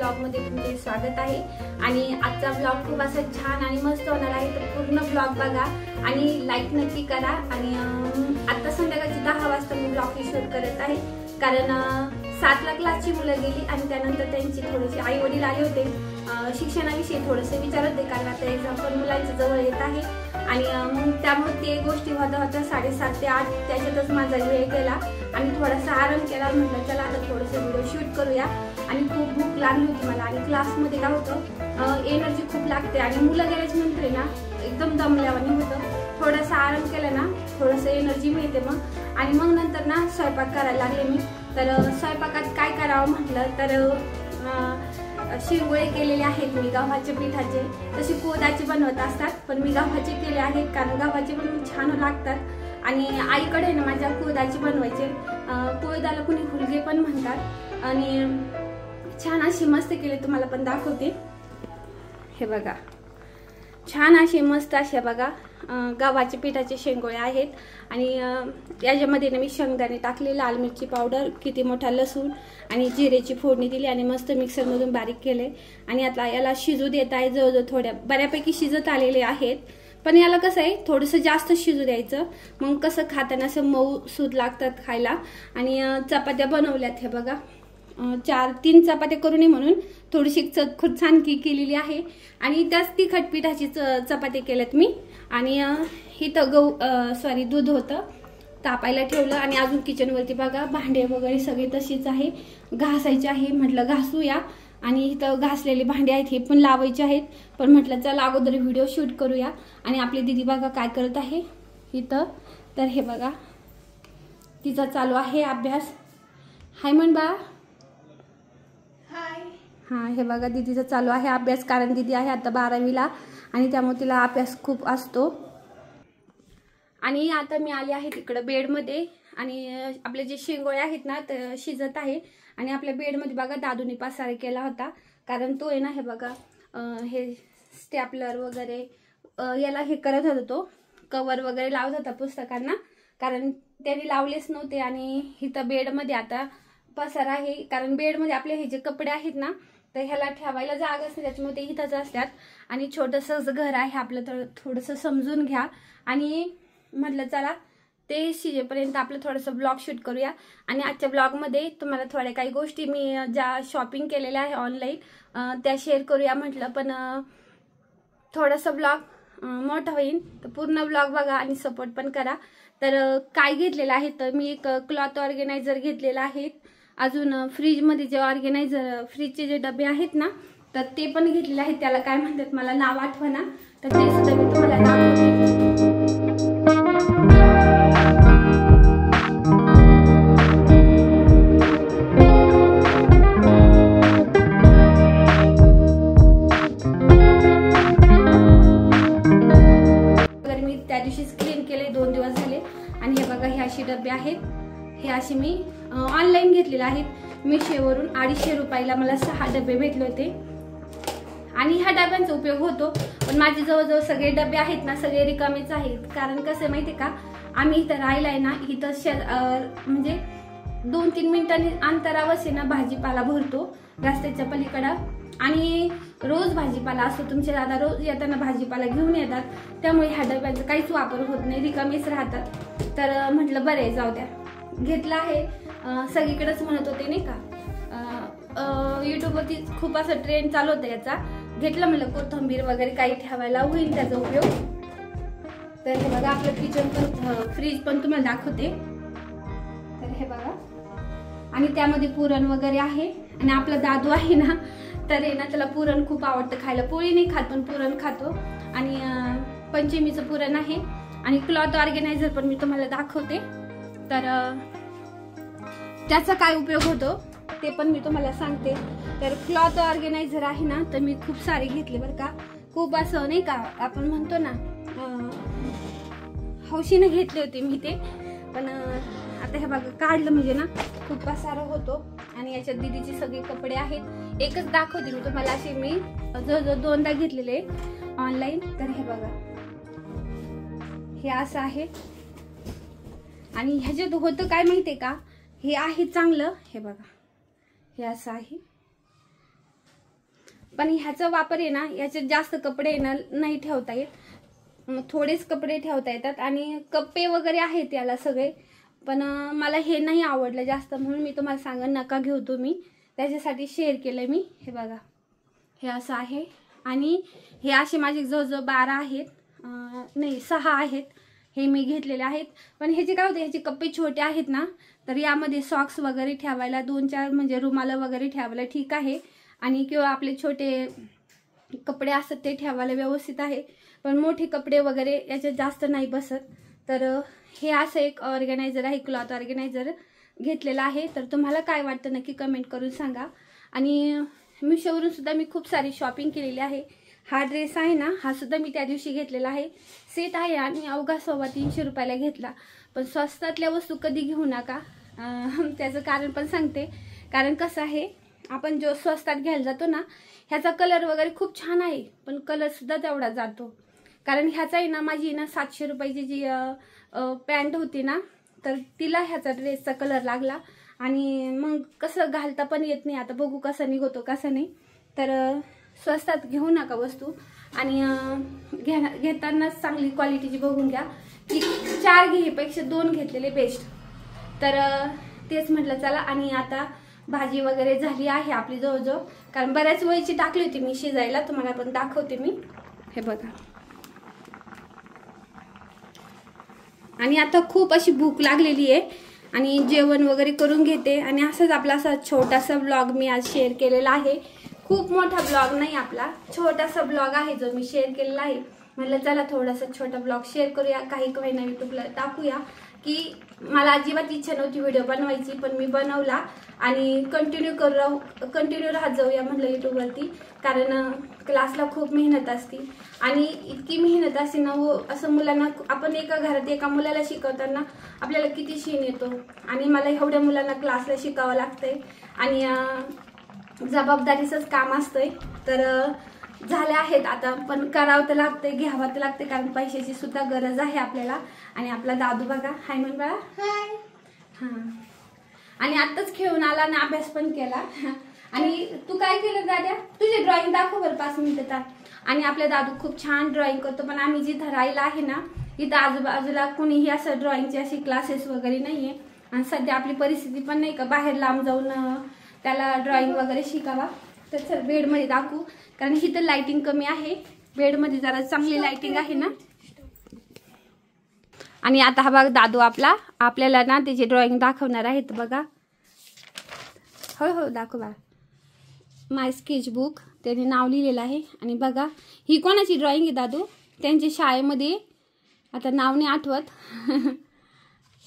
ब्लॉगमध्ये तुमचे स्वागत आहे। आणि आजचा ब्लॉग खूप असा छान आणि मस्त होणार आहे, तर पूर्ण ब्लॉग बघा आणि लाईक नक्की करा। आणि आता संध्याकाळची 10 वाजता मी ब्लॉग शूट करत आहे, कारण 7ला क्लासची मुलं गेली आणि त्यानंतर त्यांची थोडेसे आई वडील आले होते, शिक्षणाविषयी थोडंसं विचारत होते, कारण आता एक्झाम पण मुलांच्या जवळ येत आहे। आणि मग त्यामुळे ते गोष्टी होता 7:30 ते 8 त्याच्यातच माझा वेळ गेला आणि थोडासा आराम केला। म्हटलं चला आता थोडंसं व्हिडिओ शूट करूया। आणि खूप भूक लागली होती मला, आणि क्लासमध्ये काय होतं एनर्जी खूप लागते आणि मुलं गेल्याच्या नंतर ना एकदम दमल्यावानी होतं। थोडासा आराम केला ना थोडंसं एनर्जी मिळते मग। आणि मग नंतर ना स्वयंपाक करायला लागले मी। तर स्वयंपाकात काय करावं म्हटलं तर शिरगोळे केलेले आहेत मी गव्हाच्या पिठाचे, तसे कोदाचे बनवत असतात, पण मी गव्हाचे केले आहेत कारण गव्हाचे पण छान लागतात। आणि आईकडे ना माझ्या कोदाचे बनवायचे, कोदाला कुणी हुलगे पण म्हणतात। आणि छान अशी मस्त केले, तुम्हाला पण दाखवते। हे बघा छान असे मस्त असे बघा गव्हाच्या पिठाचे शेंगोळे आहेत। आणि याच्यामध्ये ना मी शेंगदाणे टाकले, लाल मिरची पावडर, किती मोठा लसूण आणि जिरेची फोडणी दिली आणि मस्त मिक्सरमधून बारीक केले। आणि आता याला शिजू देत आहे, जवळजवळ थोड्या बऱ्यापैकी शिजत आलेले आहेत, पण याला कसं आहे थोडंसं जास्त शिजू द्यायचं, मग कसं खाताना असं मऊ सूद लागतात खायला। आणि चपात्या बनवल्यात, हे बघा 4-3 चपात्या करू नये म्हणून थोडीशी खुर्चानकी केलेली आहे। आणि त्याच तिखट पिठाची चपाती केल्यात मी। आणि इथं दूध होतं तापायला ठेवलं। आणि अजून किचनवरती बघा भांडे वगैरे सगळे तशीच आहे, घासायचे आहे, म्हटलं घासूया। आणि इथं घासलेली भांडी आहेत, हे पण लावायचे आहेत, पण म्हटलं चला अगोदर व्हिडिओ शूट करूया। आणि आपली दीदी बघा काय करत आहे इथं, तर हे बघा तिचा चालू आहे अभ्यास। हाय म्हण बा, हाय। हा हे बघा दीदीचा चालू आहे अभ्यास, कारण दीदी आहे आता 12वीला आणि त्यामुळे तिला अभ्यास खूप असतो। आणि आता मी आले आहे तिकडे बेडमध्ये, आणि आपले जे शेंगोळे आहेत ना ते शिजत आहे। आणि आपल्या बेडमध्ये बघा दादूने पसारा केला होता, कारण तो आहे ना हे बघा हे स्टॅपलर वगैरे याला हे करत होता, तो कवर वगैरे लावत होता पुस्तकांना, कारण त्याने लावलेच नव्हते। आणि इथं बेडमध्ये आता पसारा आहे, कारण बेडमध्ये आपले हे जे कपडे आहेत ना तर ह्याला ठेवायला जागा असते, त्याच्यामुळे ते इथंच असतात। आणि छोटंसं घर आहे आपलं, तर थोडंसं समजून घ्या। आणि म्हटलं चला ते शिजेपर्यंत आपलं थोडंसं ब्लॉग शूट करूया। आणि आजच्या ब्लॉगमध्ये तुम्हाला थोड्या काही गोष्टी मी ज्या शॉपिंग केलेल्या आहे ऑनलाईन त्या शेअर करूया म्हटलं, पण थोडंसं ब्लॉग मोठा होईल, तर पूर्ण ब्लॉग बघा आणि सपोर्ट पण करा। तर काय घेतलेलं आहे तर मी एक क्लॉथ ऑर्गनायझर घेतलेला आहे, अजून फ्रीजमध्ये जे ऑर्गनायझर फ्रीजचे जे डबे आहेत ना तर ते पण घेतलेले आहेत, त्याला काय म्हणतात मला नाव आठवना, तर ते सुद्धा मी तुम्हाला दाखवते। मी त्या दिवशीच क्लीन केले, 2 दिवस झाले। आणि हे बघा हे अशी डबे आहेत, हे असे मी ऑनलाईन घेतलेले आहेत मीशोवरून। 250 रुपयाला मला 6 डबे भेटले होते। आणि ह्या डब्यांचा उपयोग होतो, पण माझे जवळजवळ सगळे डबे आहेत ना सगळे रिकामेच आहेत, कारण कसं माहिती का आम्ही इथं राहिलाय ना, इथं म्हणजे 2-3 मिनिटांनी अंतरावरच आहे ना भाजीपाला भरतो रस्त्याच्या पलीकडं। आणि रोज भाजीपाला असतो, तुमचे दादा रोज येताना भाजीपाला घेऊन येतात, त्यामुळे ह्या डब्यांचा काहीच वापर होत नाही, रिकामेच राहतात। तर म्हटलं बरे जाऊ द्या, घेतला आहे। सगळीकडेच म्हणत होते नाही का, युट्यूबवरती खूप असं ट्रेंड चालू होतं याचा, घेतलं म्हणलं कोथिंबीर वगैरे काही ठेवायला होईल त्याचा उपयोग। तर हे बघा आपलं किचन पण फ्रीज पण तुम्हाला दाखवते, तर हे बघा। आणि त्यामध्ये पुरण वगैरे आहे। आणि आपला दादू आहे ना तर आहे ना त्याला पुरण खूप आवडतं खायला, पोळी नाही खात पण पुरण खातो। आणि पंचमीचं पुरण आहे। आणि क्लॉथ ऑर्गनायझर पण मी तुम्हाला दाखवते, तर त्याचा काय उपयोग होतो ते पण मी तुम्हाला सांगते। तर क्लॉथ ऑर्गनायझर आहे ना तर मी खूप सारे घेतले बरं का, खूप असं नाही का आपण म्हणतो ना हौशीने घेतले होते मी ते, पण आता हे बघा काढलं म्हणजे ना खूप पसारा होतो। आणि याच्यात दीदीचे सगळे कपडे आहेत, एकच दाखवते मी तुम्हाला, असे मी जवळजवळ 2दा घेतलेले ऑनलाईन। तर हे बघा हे असं आहे। आणि ह्याच्यात होतं काय माहितीये का, हे आहे चांगलं, हे बघा हे असं आहे। पण ह्याचा वापर आहे ना, याच्यात जास्त कपडे ना नाही ठेवता येत, थोडेच कपडे ठेवता येतात आणि कप्पे वगैरे आहेत याला सगळे, पण मला हे नाही आवडलं जास्त, म्हणून मी तुम्हाला सांगेन नका घेऊ तुम्ही, त्याच्यासाठी शेअर केलं मी. हे बघा, हे असं आहे आणि हे असे माझे जवळजवळ 12 आहेत, नाही 6 आहेत, हे मी घेतलेले आहेत. पण ह्याचे काय होते, ह्याचे कप्पे छोटे आहेत ना, तर यामध्ये सॉक्स वगैरे ठेवायला 2-4 म्हणजे रुमाला वगैरे ठेवायला ठीक आहे, आणि किंवा आपले छोटे कपडे असतात ते ठेवायला व्यवस्थित आहे. पण मोठे कपडे वगैरे याच्यात जास्त नाही बसत. तर हे असं एक ऑर्गनायझर आहे, क्लॉथ ऑर्गनायझर घेतलेला आहे. तर तुम्हाला काय वाटतं नक्की कमेंट करून सांगा. आणि मिशोवरून सुद्धा मी खूप सारी शॉपिंग केलेली आहे. हा ड्रेस आहे ना, हा सुद्धा मी त्या दिवशी घेतलेला आहे, सेट आहे आणि अवघा 350 रुपयाला घेतला. पण स्वस्तातल्या वस्तू कधी घेऊ नका, त्याचं कारण पण सांगते. कारण कसं आहे, आपण जो स्वस्तात घ्यायला जातो ना, ह्याचा कलर वगैरे खूप छान आहे, पण कलर सुद्धा तेवढा जातो. कारण ह्याचा आहे ना, माझी ना 700 रुपयाची जी पॅन्ट होती ना, तर तिला ह्याचा ड्रेसचा कलर लागला आणि मग कसं घालता पण येत नाही. आता बघू कसं निघतो कसं नाही. तर स्वस्तात घेऊ नका वस्तू, आणि घेतानाच चांगली क्वालिटीची बघून घ्या, की 4 घेण्यापेक्षा 2 घेतलेले बेस्ट. तर तेच म्हटलं चला. आणि आता भाजी वगैरे झाली आहे आपली जवळजवळ, कारण बऱ्याच वेळची टाकली होती मी शिजायला, तुम्हाला पण दाखवते मी. हे बघा, आणि आता खूप अशी भूक लागलेली आहे आणि जेवण वगैरे करून घेते. आणि असंच आपला असा छोटासा ब्लॉग मी आज शेअर केलेला आहे. खूप मोठा ब्लॉग नाही आपला, छोटासा ब्लॉग आहे जो मी शेअर केलेला आहे. म्हटलं चला थोडासा छोटा ब्लॉग शेअर करूया, काही महिना यूट्यूबला टाकूया. की मला अजिबात इच्छा नव्हती व्हिडिओ बनवायची, पण मी बनवला आणि कंटिन्यू राहत जाऊया म्हटलं यूट्यूबवरती. कारण क्लासला खूप मेहनत असते आणि इतकी मेहनत असते ना, असं मुलांना, आपण एका घरात एका मुलाला शिकवताना आपल्याला किती शीण येतो, आणि मला एवढ्या मुलांना क्लासला शिकावं लागतंय आणि जबाबदारीचंच काम असतंय. तर झाले आहेत आता, पण करावं तर लागतंय, घ्यावं तर लागतंय, कारण पैशाची सुद्धा गरज आहे आपल्याला. आणि आपला दादू बघा, हाय म्हण बाळा. हाय. हां, आणि आत्ताच खेळून आला आणि अभ्यास पण केला. आणि तू काय केलं दादा, तुझे ड्रॉइंग दाखव बरं 5 मिनिटं. आणि आपला दादू खूप छान ड्रॉइंग करतो, पण आम्ही जिथं राहिला आहे ना, इथं आजूबाजूला कुणीही असं ड्रॉइंगचे असे क्लासेस वगैरे नाहीये. आणि सध्या आपली परिस्थिती पण नाही का बाहेर लांब जाऊन त्याला ड्रॉइंग वगैरे शिकावा. तर चल बेडमध्ये दाखवू, कारण इथं लाइटिंग कमी आहे, बेडमध्ये जरा चांगली लाइटिंग आहे ना. आणि आता हा बघा दादू आपल्याला ना त्याची ड्रॉइंग दाखवणार आहेत बघा. हो दाखव बघा, माय स्केचबुक त्याने नाव लिहिलेलं आहे. आणि बघा ही कोणाची ड्रॉइंग आहे दादू, त्यांच्या शाळेमध्ये, आता नाव नाही आठवत.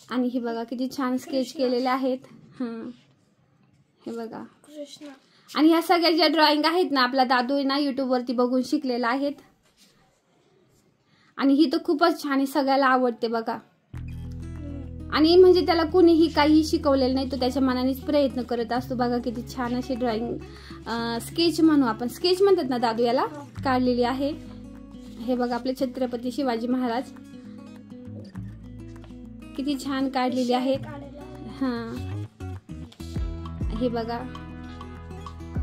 आणि हे बघा किती छान स्केच केलेले आहेत. हां, हे बघा. आणि ह्या सगळ्या ज्या ड्रॉइंग आहेत ना, आपला दादू ना यूट्यूबवरती बघून शिकलेला आहेत. आणि ही तर खूपच छान आहे, सगळ्याला आवडते बघा. आणि म्हणजे त्याला कुणीही काही शिकवलेलं नाही, तो त्याच्या मनानेच प्रयत्न करत असतो. बघा किती छान अशी ड्रॉइंग, स्केच म्हणू आपण, स्केच म्हणतात ना दादू याला, काढलेली आहे. हे बघा आपले छत्रपती शिवाजी महाराज किती छान काढलेली आहेत. हां, हे बघा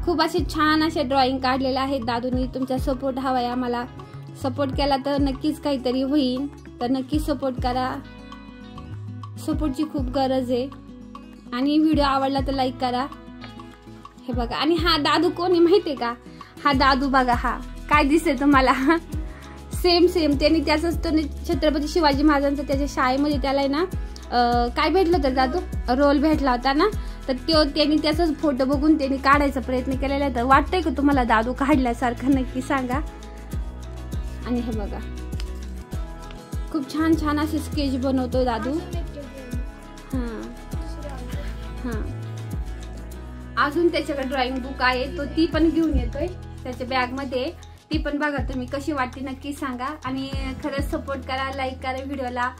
खूप असे छान असे ड्रॉइंग काढलेले आहेत दादूनी. तुमचा सपोर्ट हवाय आम्हाला, सपोर्ट केला तर नक्कीच काहीतरी होईल. तर नक्की सपोर्ट करा, सपोर्टची खूप गरज आहे. आणि व्हिडिओ आवडला तर लाईक करा. हे बघा, आणि हा दादू कोणी माहितीये का, हा दादू बघा, हा काय दिसते तुम्हाला, सेम त्यांनी त्याच छत्रपती शिवाजी महाराजांचा त्याच्या शाळेमध्ये त्याला ना काय भेटलं तर दादू, रोल भेटला होता ना, तर त्यांनी त्याचाच फोटो बघून त्यांनी काढायचा प्रयत्न केलेला आहे. तर वाटतंय का तुम्हाला दादू काढल्यासारखं, नक्की सांगा. आणि हे बघा खूप छान छान असे स्केच बनवतो दादू. हां, अजून त्याच्याकडे ड्रॉइंग बुक आहे, तो ती पण घेऊन येतोय त्याच्या बॅग मध्ये. ती पण बघा तुम्ही, कशी वाटते नक्की सांगा. आणि खरंच सपोर्ट करा, लाईक करा व्हिडिओला.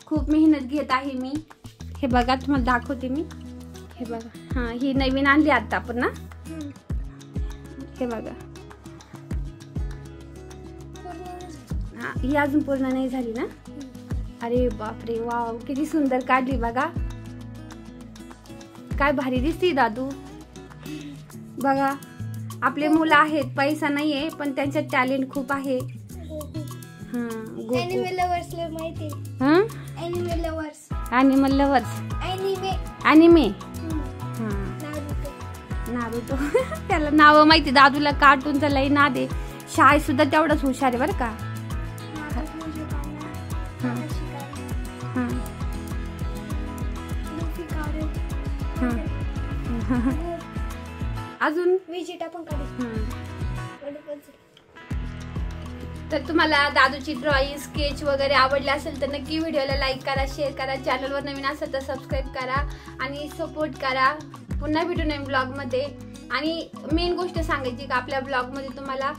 खूप मेहनत घेत आहे मी. हे बघा तुम्हाला दाखवते मी. हे बघा, हां ही नवीन आणली आता आपण ना. हे बघा, हां ही अजून पूर्ण नाही झाली ना. अरे बापरे, वाव किती सुंदर काढली बघा, काय भारी दिसती दादू. बघा आपले मुलं आहेत, पैसा नाहीये पण त्यांच्यात टॅलेंट खूप आहे. एनिमे लव्हर्स माहिती. Anime lovers. Animal lovers. Anime. Naruto. त्याला नाव माहिती. दादूला कार्टूनचा लई नाद आहे. शाळेत सुद्धा तेवढंच हुशार आहे बरं का. अजून विजिटा पण काढू. तर तुम्हाला दादूची ड्रॉइंग स्केच वगैरे आवडले असेल तर नक्की व्हिडिओला लाईक करा, शेअर करा, चॅनलवर नवीन असेल तर सबस्क्राईब करा आणि सपोर्ट करा. पुन्हा भेटू नवीन ब्लॉगमध्ये. आणि मेन गोष्ट सांगायची का आपल्या ब्लॉगमध्ये तुम्हाला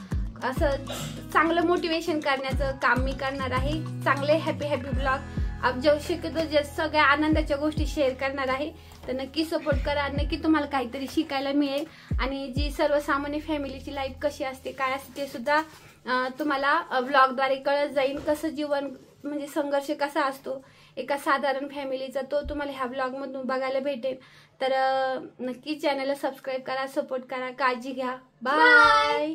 असं चांगलं मोटिवेशन करण्याचं काम मी करणार आहे. चांगले हॅपी ब्लॉग जो शक्यतो जे सगळ्या आनंदाच्या गोष्टी शेअर करणार आहे. तर नक्की सपोर्ट करा. नक्की तुम्हाला काहीतरी शिकायला मिळेल. आणि जी सर्वसामान्य फॅमिलीची लाईफ कशी असते, काय असते ते सुद्धा तुम्हाला ब्लॉगद्वारे कळत जाईल. कसं जीवन म्हणजे संघर्ष कसा असतो एका साधारण फॅमिलीचा, तो तुम्हाला ह्या ब्लॉगमधून बघायला भेटेल. तर नक्की चॅनलला सबस्क्राईब करा, सपोर्ट करा, काळजी घ्या. बाय.